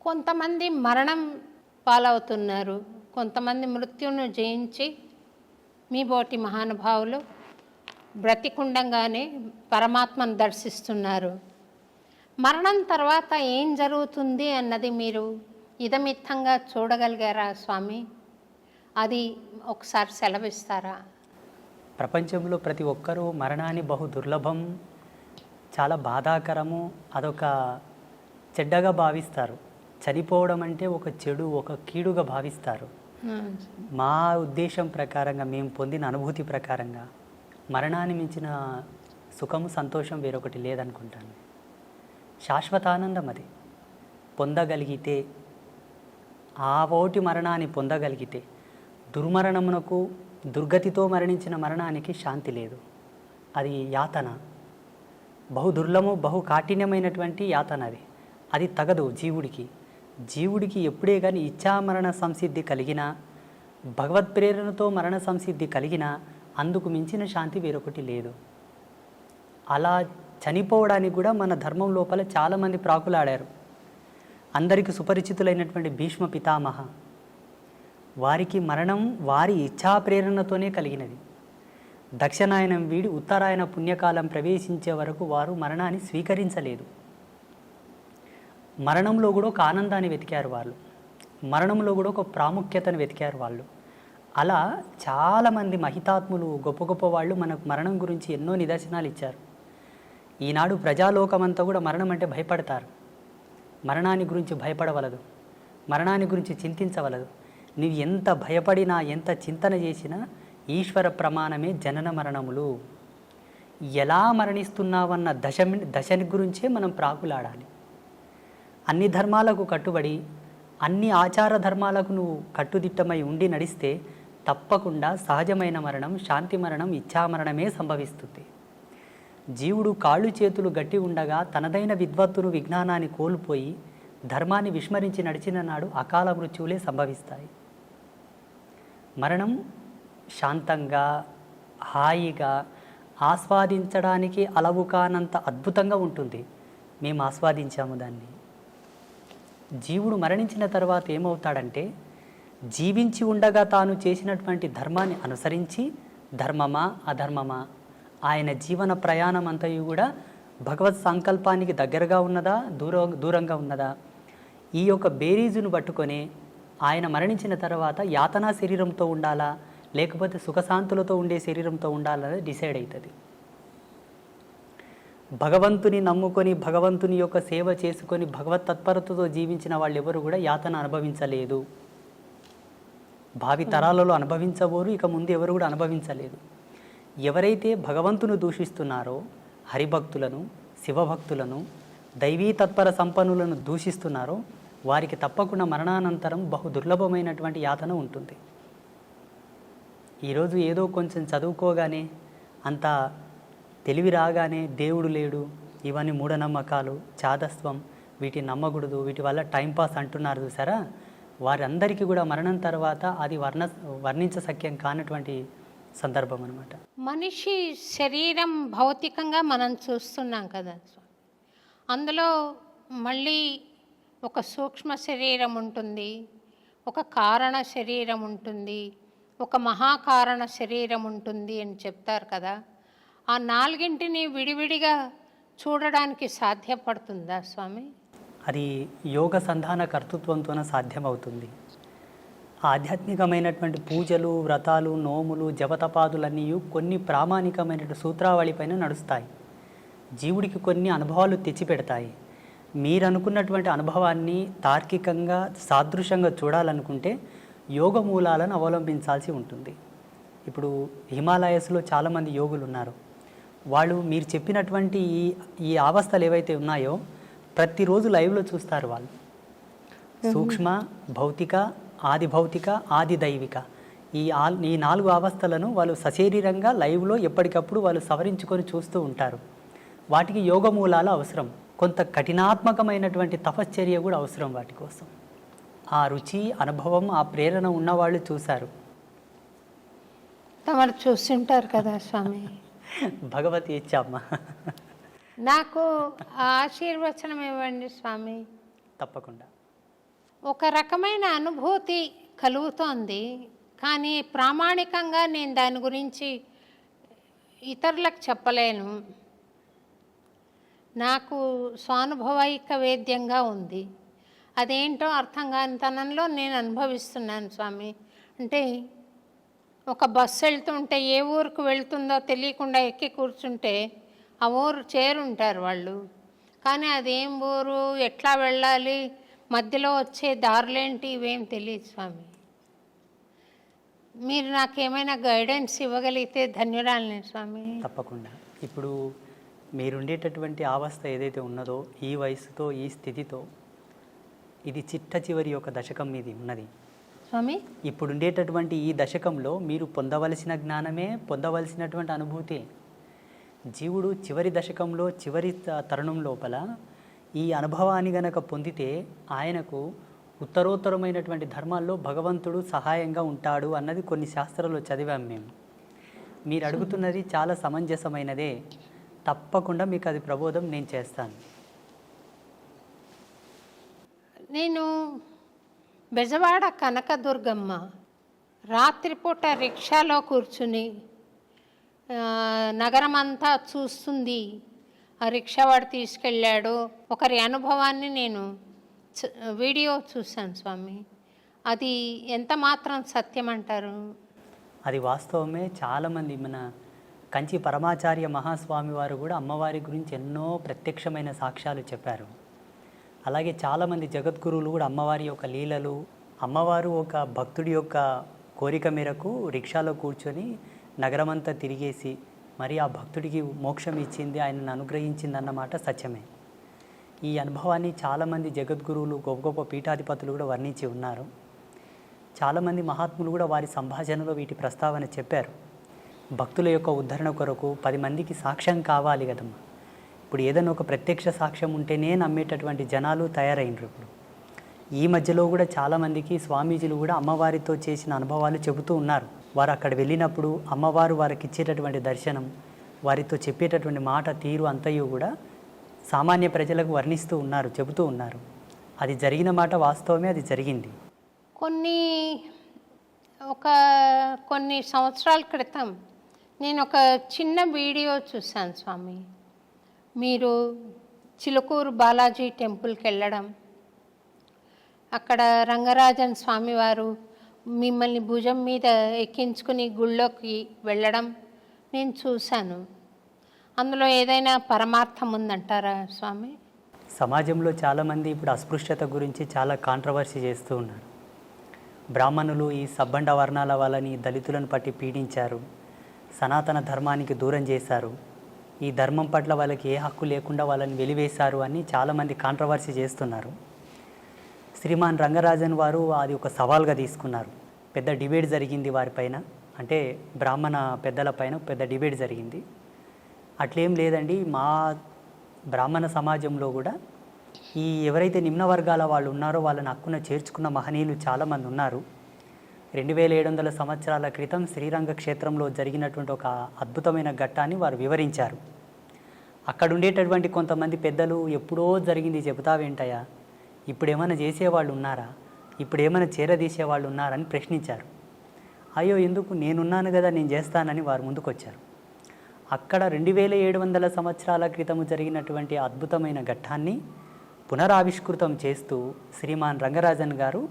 కొంతమంది మరణం పాలవుతున్నారు, కొంతమంది మృత్యువును జయించి మీ బోటి మహానుభావులు బ్రతికుండంగానే పరమాత్మను దర్శిస్తున్నారు. మరణం తర్వాత ఏం జరుగుతుంది అన్నది మీరు ఇదమిత్తంగా చూడగలిగారా స్వామి? అది ఒకసారి సెలవిస్తారా? ప్రపంచంలో ప్రతి ఒక్కరూ మరణాన్ని బహు దుర్లభం, చాలా బాధాకరము, అదొక చెడ్డగా భావిస్తారు. చనిపోవడం అంటే ఒక చెడు, ఒక కీడుగా భావిస్తారు. మా ఉద్దేశం ప్రకారంగా, మేము పొందిన అనుభూతి ప్రకారంగా మరణాన్ని మించిన సుఖము, సంతోషం వేరొకటి లేదనుకుంటాను. శాశ్వతానందం అది పొందగలిగితే, ఆ ఓటి మరణాన్ని పొందగలిగితే, దుర్మరణమునకు, దుర్గతితో మరణించిన మరణానికి శాంతి లేదు. అది యాతన, బహు దుర్లభము, బహు కాఠిన్యమైనటువంటి యాతన. అది తగదు జీవుడికి ఎప్పుడే కానీ ఇచ్ఛామరణ సంసిద్ధి కలిగినా, భగవత్ ప్రేరణతో మరణ సంసిద్ధి కలిగినా అందుకు మించిన శాంతి వేరొకటి లేదు. అలా చనిపోవడానికి కూడా మన ధర్మం లోపల చాలామంది ప్రాకులాడారు. అందరికీ సుపరిచితులైనటువంటి భీష్మ పితామహ, వారికి మరణం వారి ఇచ్ఛా ప్రేరణతోనే కలిగినది. దక్షిణాయనం వీడి ఉత్తరాయణ పుణ్యకాలం ప్రవేశించే వరకు వారు మరణాన్ని స్వీకరించలేదు. మరణంలో కూడా ఒక ఆనందాన్ని వెతికారు వాళ్ళు, మరణంలో కూడా ఒక ప్రాముఖ్యతను వెతికారు వాళ్ళు. అలా చాలామంది మహితాత్ములు, గొప్ప గొప్ప వాళ్ళు మనకు మరణం గురించి ఎన్నో నిదర్శనాలు ఇచ్చారు. ఈనాడు ప్రజాలోకమంతా కూడా మరణం అంటే భయపడతారు. మరణాన్ని గురించి భయపడవలదు, మరణాన్ని గురించి చింతించవలదు. నీవు ఎంత భయపడినా, ఎంత చింతన చేసినా ఈశ్వర ప్రమాణమే జనన మరణములు. ఎలా మరణిస్తున్నావన్న దశని గురించే మనం ప్రాకులాడాలి. అన్ని ధర్మాలకు కట్టుబడి, అన్ని ఆచార ధర్మాలకు నువ్వు కట్టుదిట్టమై ఉండి నడిస్తే తప్పకుండా సహజమైన మరణం, శాంతి మరణం, ఇచ్ఛామరణమే సంభవిస్తుంది. జీవుడు కాళ్ళు చేతులు గట్టి ఉండగా తనదైన విద్వత్తును, విజ్ఞానాన్ని కోల్పోయి ధర్మాన్ని విస్మరించి నడిచిన నాడు అకాల మృత్యువులే సంభవిస్తాయి. మరణం శాంతంగా, హాయిగా, ఆస్వాదించడానికి అలవు కానంత అద్భుతంగా ఉంటుంది. మేము ఆస్వాదించాము దాన్ని. జీవుడు మరణించిన తర్వాత ఏమవుతాడంటే, జీవించి ఉండగా తాను చేసినటువంటి ధర్మాన్ని అనుసరించి, ధర్మమా అధర్మమా, ఆయన జీవన ప్రయాణం అంతయు కూడా భగవత్ సంకల్పానికి దగ్గరగా ఉన్నదా, దూరంగా ఉన్నదా, ఈ యొక్క బేరీజును పట్టుకొని ఆయన మరణించిన తర్వాత యాతనా శరీరంతో ఉండాలా, లేకపోతే సుఖశాంతులతో ఉండే శరీరంతో ఉండాలని డిసైడ్ అవుతుంది. భగవంతుని నమ్ముకొని, భగవంతుని యొక్క సేవ చేసుకొని, భగవత్ తత్పరతతో జీవించిన వాళ్ళు ఎవరు కూడా యాతన అనుభవించలేదు. భావి తరాలలో అనుభవించబోరు, ఇక ముందు ఎవరు కూడా అనుభవించలేదు. ఎవరైతే భగవంతుని దూషిస్తున్నారో, హరిభక్తులను, శివభక్తులను, దైవీ తత్పర సంపన్నులను దూషిస్తున్నారో వారికి తప్పకుండా మరణానంతరం బహు దుర్లభమైనటువంటి యాతన ఉంటుంది. ఈరోజు ఏదో కొంచెం చదువుకోగానే, అంత తెలివి రాగానే దేవుడు లేడు, ఇవన్నీ మూఢనమ్మకాలు, చాదస్వం, వీటిని నమ్మకూడదు, వీటి వల్ల టైంపాస్ అంటున్నారు చూసారా, వారందరికీ కూడా మరణం తర్వాత అది వర్ణించశక్యం కానటువంటి సందర్భం అన్నమాట. మనిషి శరీరం భౌతికంగా మనం చూస్తున్నాం కదా, అందులో మళ్ళీ ఒక సూక్ష్మ శరీరం ఉంటుంది, ఒక కారణ శరీరం ఉంటుంది, ఒక మహాకారణ శరీరం ఉంటుంది అని చెప్తారు కదా. ఆ నాలుగింటిని విడివిడిగా చూడడానికి సాధ్యపడుతుందా స్వామి? అది యోగ సంధాన కర్తృత్వంతోనే సాధ్యమవుతుంది. ఆధ్యాత్మికమైనటువంటి పూజలు, వ్రతాలు, నోములు, జపతపాదులన్నీ కొన్ని ప్రామాణికమైనటువంటి సూత్రావళిపైన నడుస్తాయి. జీవుడికి కొన్ని అనుభవాలు తెచ్చిపెడతాయి. మీరు అనుకున్నటువంటి అనుభవాన్ని తార్కికంగా, సాదృశ్యంగా చూడాలనుకుంటే యోగ మూలాలను అవలంబించాల్సి ఉంటుంది. ఇప్పుడు హిమాలయస్లో చాలామంది యోగులు ఉన్నారు. వాళ్ళు మీరు చెప్పినటువంటి ఈ అవస్థలు ఏవైతే ఉన్నాయో ప్రతిరోజు లైవ్లో చూస్తారు. వాళ్ళు సూక్ష్మ, భౌతిక, ఆది భౌతిక, ఆది దైవిక, ఈ నాలుగు అవస్థలను వాళ్ళు సశరీరంగా లైవ్లో ఎప్పటికప్పుడు వాళ్ళు సవరించుకొని చూస్తూ ఉంటారు. వాటికి యోగ మూలాలు అవసరం, కొంత కఠినాత్మకమైనటువంటి తపశ్చర్య కూడా అవసరం వాటి కోసం. ఆ రుచి, అనుభవం, ఆ ప్రేరణ ఉన్నవాళ్ళు చూశారు. తమరు చూస్తుంటారు కదా స్వామి. భగవతి ఇచ్చామ్మ. నాకు ఆశీర్వచనం ఇవ్వండి స్వామి. తప్పకుండా. ఒక రకమైన అనుభూతి కలుగుతోంది. కానీ ప్రామాణికంగా నేను దాని గురించి ఇతరులకు చెప్పలేను. నాకు స్వానుభవైక వేద్యంగా ఉంది. అదేంటో అర్థం కాని తనంలో నేను అనుభవిస్తున్నాను స్వామి. అంటే ఒక బస్సు వెళ్తుంటే ఏ ఊరికి వెళ్తుందో తెలియకుండా ఎక్కి కూర్చుంటే ఆ ఊరు చేరుంటారు వాళ్ళు. కానీ అదేం ఊరు, ఎట్లా వెళ్ళాలి, మధ్యలో వచ్చే దారులేంటి, ఇవేం తెలియదు స్వామి. మీరు నాకేమైనా గైడెన్స్ ఇవ్వగలిగితే ధన్యురాలిని స్వామి. తప్పకుండా. ఇప్పుడు మీరుండేటటువంటి అవస్థ ఏదైతే ఉన్నదో, ఈ వయసుతో ఈ స్థితితో ఇది చిట్ట చివరి ఒక దశకం మీది ఉన్నది స్వామి. ఇప్పుడు ఉండేటటువంటి ఈ దశకంలో మీరు పొందవలసిన జ్ఞానమే, పొందవలసినటువంటి అనుభూతి. జీవుడు చివరి దశకంలో చివరి తరుణం లోపల ఈ అనుభవాన్ని గనక పొందితే ఆయనకు ఉత్తరోత్తరమైనటువంటి ధర్మాల్లో భగవంతుడు సహాయంగా ఉంటాడు అన్నది కొన్ని శాస్త్రాల్లో చదివాం మేము. మీరు అడుగుతున్నది చాలా సమంజసమైనదే. తప్పకుండా మీకు అది ప్రబోధం నేను చేస్తాను. నేను బెజవాడ కనకదుర్గమ్మ రాత్రిపూట రిక్షాలో కూర్చుని నగరమంతా చూస్తుంది. ఆ రిక్షావాడు తీసుకెళ్ళాడు. ఒకరి అనుభవాన్ని నేను వీడియో చూశాను స్వామి. అది ఎంత మాత్రం సత్యం అంటారు? అది వాస్తవమే. చాలామంది మన కంచి పరమాచార్య మహాస్వామి వారు కూడా అమ్మవారి గురించి ఎన్నో ప్రత్యక్షమైన సాక్ష్యాలు చెప్పారు. అలాగే చాలామంది జగద్గురువులు కూడా అమ్మవారి యొక్క లీలలు, అమ్మవారు ఒక భక్తుడి యొక్క కోరిక మేరకు రిక్షాలో కూర్చొని నగరమంతా తిరిగేసి మరి ఆ భక్తుడికి మోక్షం ఇచ్చింది, ఆయనను అనుగ్రహించింది అన్నమాట సత్యమే. ఈ అనుభవాన్ని చాలామంది జగద్గురువులు, గొప్ప గొప్ప పీఠాధిపతులు కూడా వర్ణించి ఉన్నారు. చాలామంది మహాత్ములు కూడా వారి సంభాషణలో వీటి ప్రస్తావన చెప్పారు. భక్తుల యొక్క ఉద్ధరణ కొరకు 10 మందికి సాక్ష్యం కావాలి కదమ్మా. ఇప్పుడు ఏదైనా ఒక ప్రత్యక్ష సాక్ష్యం ఉంటేనే నమ్మేటటువంటి జనాలు తయారైనరు. ఇప్పుడు ఈ మధ్యలో కూడా చాలామందికి స్వామీజీలు కూడా అమ్మవారితో చేసిన అనుభవాలు చెబుతూ ఉన్నారు. వారు అక్కడ వెళ్ళినప్పుడు అమ్మవారు వారికి ఇచ్చేటటువంటి దర్శనం, వారితో చెప్పేటటువంటి మాట తీరు అంతయు కూడా సామాన్య ప్రజలకు వర్ణిస్తూ ఉన్నారు, చెబుతూ ఉన్నారు. అది జరిగిన మాట వాస్తవమే, అది జరిగింది. కొన్ని సంవత్సరాల క్రితం నేను ఒక చిన్న వీడియో చూశాను స్వామి. మీరు చిలుకూరు బాలాజీ టెంపుల్కి వెళ్ళడం, అక్కడ రంగరాజన్ స్వామివారు మిమ్మల్ని భుజం మీద ఎక్కించుకుని గుళ్ళోకి వెళ్ళడం నేను చూశాను. అందులో ఏదైనా పరమార్థం ఉందంటారా స్వామి? సమాజంలో చాలామంది ఇప్పుడు అస్పృశ్యత గురించి చాలా కాంట్రవర్సీ చేస్తూ ఉన్నారు. బ్రాహ్మణులు ఈ సబ్బండ వర్ణాల వాళ్ళని, దళితులను పట్టి పీడించారు, సనాతన ధర్మానికి దూరం చేశారు, ఈ ధర్మం పట్ల వాళ్ళకి ఏ హక్కు లేకుండా వాళ్ళని వెలివేశారు అని చాలామంది కాంట్రవర్సీ చేస్తున్నారు. శ్రీమాన్ రంగరాజన్ వారు అది ఒక సవాల్గా తీసుకున్నారు. పెద్ద డిబేట్ జరిగింది వారిపైన, అంటే బ్రాహ్మణ పెద్దల పైన పెద్ద డిబేట్ జరిగింది. అట్లేం లేదండి, మా బ్రాహ్మణ సమాజంలో కూడా ఈ ఎవరైతే నిమ్న వర్గాల వాళ్ళు ఉన్నారో వాళ్ళని హక్కున చేర్చుకున్న మహనీయులు చాలామంది ఉన్నారు. 2700 సంవత్సరాల క్రితం శ్రీరంగ క్షేత్రంలో జరిగినటువంటి ఒక అద్భుతమైన ఘట్టాన్ని వారు వివరించారు. అక్కడ ఉండేటటువంటి కొంతమంది పెద్దలు ఎప్పుడో జరిగింది చెబుతావేంటయ్యా, ఇప్పుడేమైనా చేసేవాళ్ళు ఉన్నారా, ఇప్పుడేమైనా చేరదీసేవాళ్ళు ఉన్నారని ప్రశ్నించారు. అయ్యో ఎందుకు, నేనున్నాను కదా, నేను చేస్తానని వారు ముందుకొచ్చారు. అక్కడ 2700 సంవత్సరాల క్రితము జరిగినటువంటి అద్భుతమైన ఘట్టాన్ని పునరావిష్కృతం చేస్తూ శ్రీమాన్ రంగరాజన్ గారు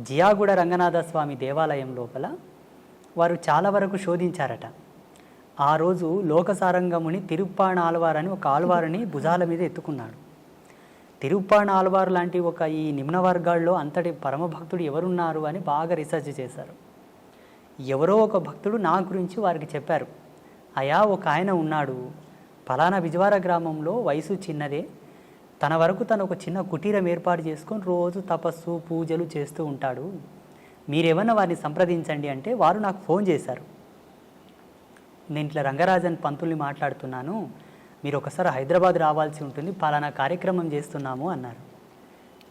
జియాగూడ రంగనాథ స్వామి దేవాలయం లోపల వారు చాలా వరకు శోధించారట. ఆ రోజు లోకసారంగముని తిరుప్పాణ ఆళ్వార్ అని ఒక ఆళ్వారుని భుజాల మీద ఎత్తుకున్నాడు. తిరుప్పాణ ఆళ్వారు లాంటి ఒక ఈ నిమ్న వర్గాల్లో అంతటి పరమభక్తుడు ఎవరున్నారు అని బాగా రీసెర్చ్ చేశారు. ఎవరో ఒక భక్తుడు నా గురించి వారికి చెప్పారు, అయా ఒక ఆయన ఉన్నాడు, ఫలానా విజవార గ్రామంలో, వయసు చిన్నదే, తన వరకు తను ఒక చిన్న కుటీరం ఏర్పాటు చేసుకొని రోజు తపస్సు పూజలు చేస్తూ ఉంటాడు, మీరేమన్నా వారిని సంప్రదించండి అంటే వారు నాకు ఫోన్ చేశారు. నేను ఇట్లా రంగరాజన్ పంతుల్ని మాట్లాడుతున్నాను, మీరు ఒకసారి హైదరాబాద్ రావాల్సి ఉంటుంది, పలానా కార్యక్రమం చేస్తున్నాము అన్నారు.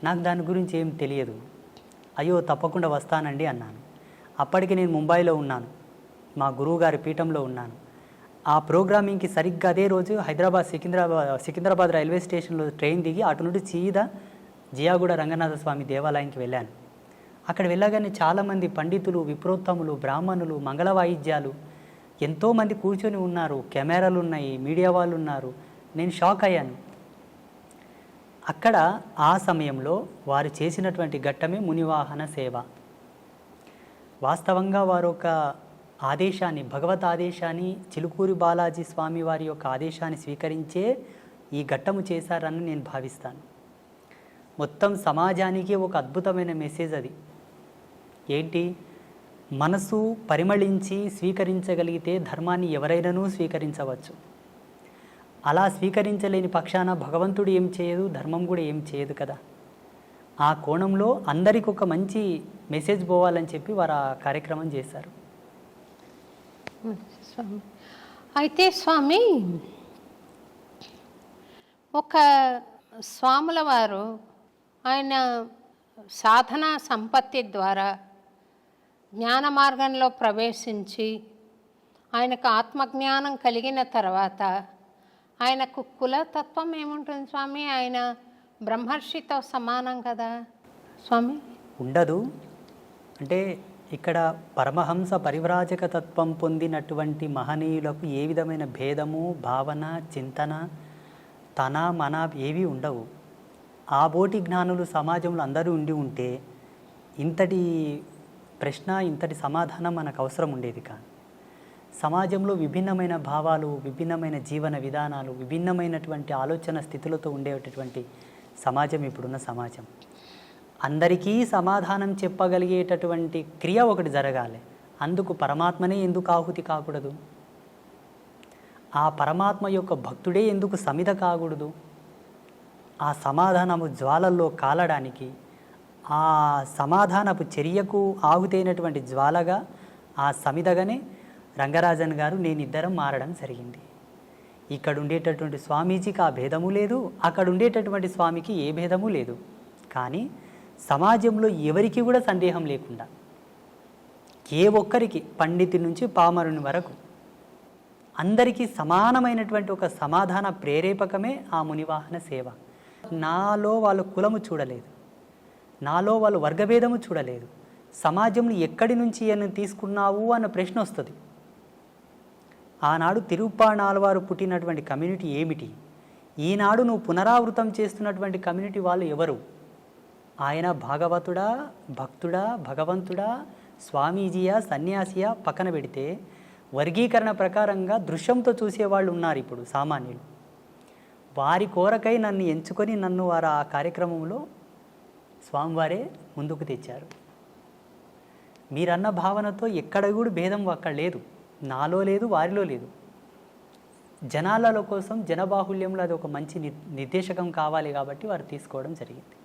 నాకు దాని గురించి ఏం తెలియదు. అయ్యో తప్పకుండా వస్తానండి అన్నాను. అప్పటికి నేను ముంబైలో ఉన్నాను, మా గురువుగారి పీఠంలో ఉన్నాను. ఆ ప్రోగ్రామింగ్కి సరిగ్గా అదే రోజు సికింద్రాబాద్ రైల్వే స్టేషన్లో ట్రైన్ దిగి అటు నుండి సీదా జియాగూడ రంగనాథ స్వామి దేవాలయానికి వెళ్ళాను. అక్కడ వెళ్ళగానే చాలామంది పండితులు, విప్రోత్తములు, బ్రాహ్మణులు, మంగళ వాయిద్యాలు ఎంతోమంది కూర్చొని ఉన్నారు. కెమెరాలు ఉన్నాయి, మీడియా వాళ్ళు ఉన్నారు. నేను షాక్ అయ్యాను. అక్కడ ఆ సమయంలో వారు చేసినటువంటి ఘట్టమే మునివాహన సేవ. వాస్తవంగా వారు ఒక ఆదేశాన్ని, భగవత్ ఆదేశాన్ని, చిలుకూరి బాలాజీ స్వామి వారి యొక్క ఆదేశాన్ని స్వీకరించే ఈ ఘట్టము చేశారని నేను భావిస్తాను. మొత్తం సమాజానికి ఒక అద్భుతమైన మెసేజ్ అది. ఏంటి? మనసు పరిమళించి స్వీకరించగలిగితే ధర్మాన్ని ఎవరైనానూ స్వీకరించవచ్చు. అలా స్వీకరించలేని పక్షాన భగవంతుడు ఏం చేయదు, ధర్మం కూడా ఏం చేయదు కదా. ఆ కోణంలో అందరికి ఒక మంచి మెసేజ్ పోవాలని చెప్పి వారు ఆ కార్యక్రమం చేశారు. స్వామి, అయితే స్వామి, ఒక స్వాముల వారు ఆయన సాధనా సంపత్తి ద్వారా జ్ఞాన మార్గంలో ప్రవేశించి ఆయనకు ఆత్మజ్ఞానం కలిగిన తర్వాత ఆయనకు కులతత్వం ఏముంటుంది స్వామి? ఆయన బ్రహ్మర్షితో సమానం కదా స్వామి? ఉండదు. అంటే ఇక్కడ పరమహంస పరివ్రాజక తత్వం పొందినటువంటి మహనీయులకు ఏ విధమైన భేదము, భావన, చింతన, తన మన ఏవి ఉండవు. ఆ బోటి జ్ఞానులు సమాజంలో అందరూ ఉండి ఉంటే ఇంతటి ప్రశ్న, ఇంతటి సమాధానం మనకు అవసరం ఉండేది కాదు. సమాజంలో విభిన్నమైన భావాలు, విభిన్నమైన జీవన విధానాలు, విభిన్నమైనటువంటి ఆలోచన స్థితులతో ఉండేటటువంటి సమాజం ఇప్పుడున్న సమాజం. అందరికీ సమాధానం చెప్పగలిగేటటువంటి క్రియ ఒకటి జరగాలి. అందుకు పరమాత్మనే ఎందుకు ఆహుతి కాకూడదు? ఆ పరమాత్మ యొక్క భక్తుడే ఎందుకు సమిధ కాకూడదు? ఆ సమాధానము జ్వాలల్లో కాలడానికి, ఆ సమాధానపు చర్యకు ఆహుతైనటువంటి జ్వాలగా, ఆ సమిధగానే రంగరాజన్ గారు నేనిద్దరం మారడం జరిగింది. ఇక్కడ ఉండేటటువంటి స్వామీజీకి ఆ భేదము లేదు, అక్కడ ఉండేటటువంటి స్వామికి ఏ భేదము లేదు. కానీ సమాజంలో ఎవరికి కూడా సందేహం లేకుండా, ఏ ఒక్కరికి, పండితుడి నుంచి పామరుని వరకు అందరికీ సమానమైనటువంటి ఒక సమాధాన ప్రేరేపకమే ఆ మునివాహన సేవ. నాలో వాళ్ళు కులము చూడలేదు, నాలో వాళ్ళు వర్గభేదము చూడలేదు. సమాజంలో ఎక్కడి నుంచి అని తీసుకున్నావు అన్న ప్రశ్న వస్తుంది. ఆనాడు తిరుప్పాణాళ్వారు పుట్టినటువంటి కమ్యూనిటీ ఏమిటి? ఈనాడు నువ్వు పునరావృతం చేస్తున్నటువంటి కమ్యూనిటీ వాళ్ళు ఎవరు? ఆయన భాగవతుడా, భక్తుడా, భగవంతుడా, స్వామీజీయా, సన్యాసియా పక్కన పెడితే వర్గీకరణ ప్రకారంగా దృశ్యంతో చూసేవాళ్ళు ఉన్నారు ఇప్పుడు సామాన్యులు. వారి కోరకై నన్ను ఎంచుకొని నన్ను వారు ఆ కార్యక్రమంలో స్వామివారే ముందుకు తెచ్చారు. మీరన్న భావనతో ఎక్కడ కూడా భేదం అక్కడ లేదు, నాలో లేదు, వారిలో లేదు. జనాలలో కోసం, జనబాహుల్యంలో అది ఒక మంచి నిర్దేశకం కావాలి కాబట్టి వారు తీసుకోవడం జరిగింది.